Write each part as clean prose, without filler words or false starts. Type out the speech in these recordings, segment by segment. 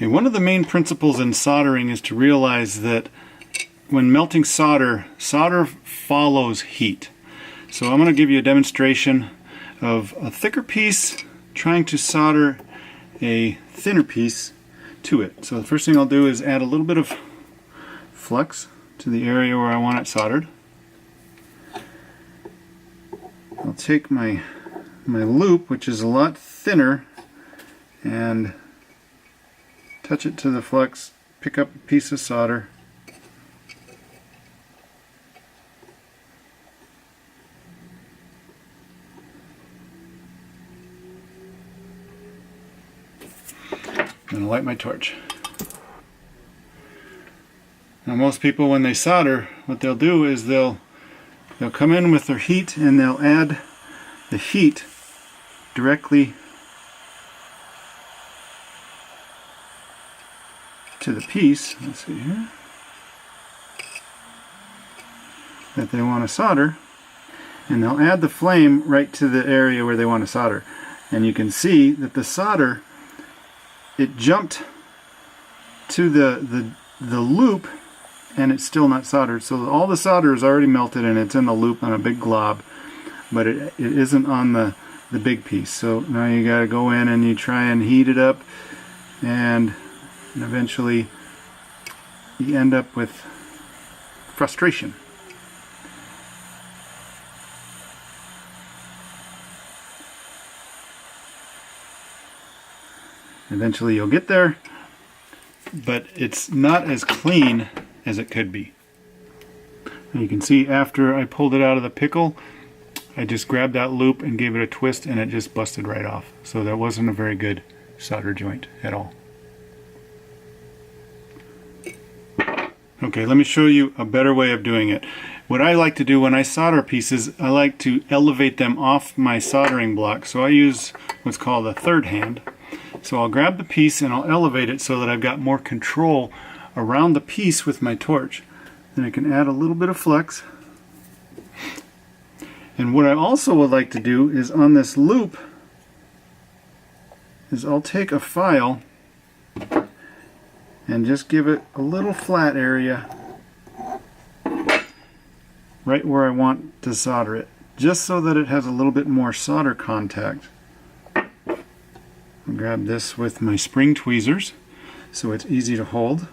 Okay, one of the main principles in soldering is to realize that when melting solder, solder follows heat. So I'm going to give you a demonstration of a thicker piece trying to solder a thinner piece to it. So the first thing I'll do is add a little bit of flux to the area where I want it soldered. I'll take my loop, which is a lot thinner, and touch it to the flux, pick up a piece of solder. And I'll light my torch. Now most people, when they solder, what they'll do is they'll come in with their heat and they'll add the heat directly to the piece, let's see here, that they want to solder, and they'll add the flame right to the area where they want to solder. And you can see that the solder, it jumped to the loop, and it's still not soldered. So all the solder is already melted and it's in the loop on a big glob, but it isn't on the big piece. So now you got to go in and you try and heat it up, and eventually you end up with frustration. Eventually you'll get there, but it's not as clean as it could be. And you can see after I pulled it out of the pickle, I just grabbed that loop and gave it a twist and it just busted right off. So that wasn't a very good solder joint at all. Okay, let me show you a better way of doing it. What I like to do when I solder pieces, I like to elevate them off my soldering block. So I use what's called a third hand. So I'll grab the piece and I'll elevate it so that I've got more control around the piece with my torch. Then I can add a little bit of flux. And what I also would like to do is on this loop is I'll take a file and just give it a little flat area right where I want to solder it, just so that it has a little bit more solder contact. I'll grab this with my spring tweezers so it's easy to hold.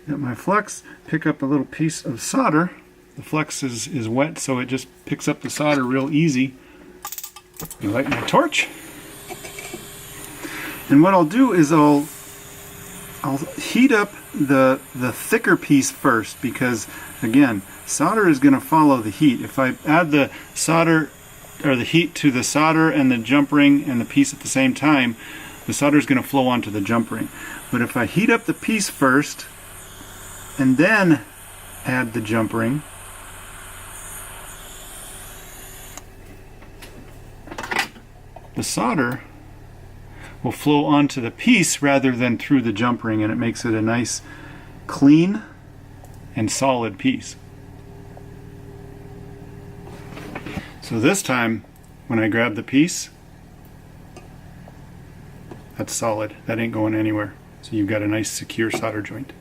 Get my flux, pick up a little piece of solder. The flux is wet, so it just picks up the solder real easy. I light my torch. And what I'll do is I'll heat up the thicker piece first, because again, solder is going to follow the heat. If I add the solder or the heat to the solder and the jump ring and the piece at the same time, the solder is going to flow onto the jump ring. But if I heat up the piece first and then add the jump ring, the solder will flow onto the piece rather than through the jump ring, and it makes it a nice, clean, and solid piece. So this time, when I grab the piece, that's solid. That ain't going anywhere. So you've got a nice, secure solder joint.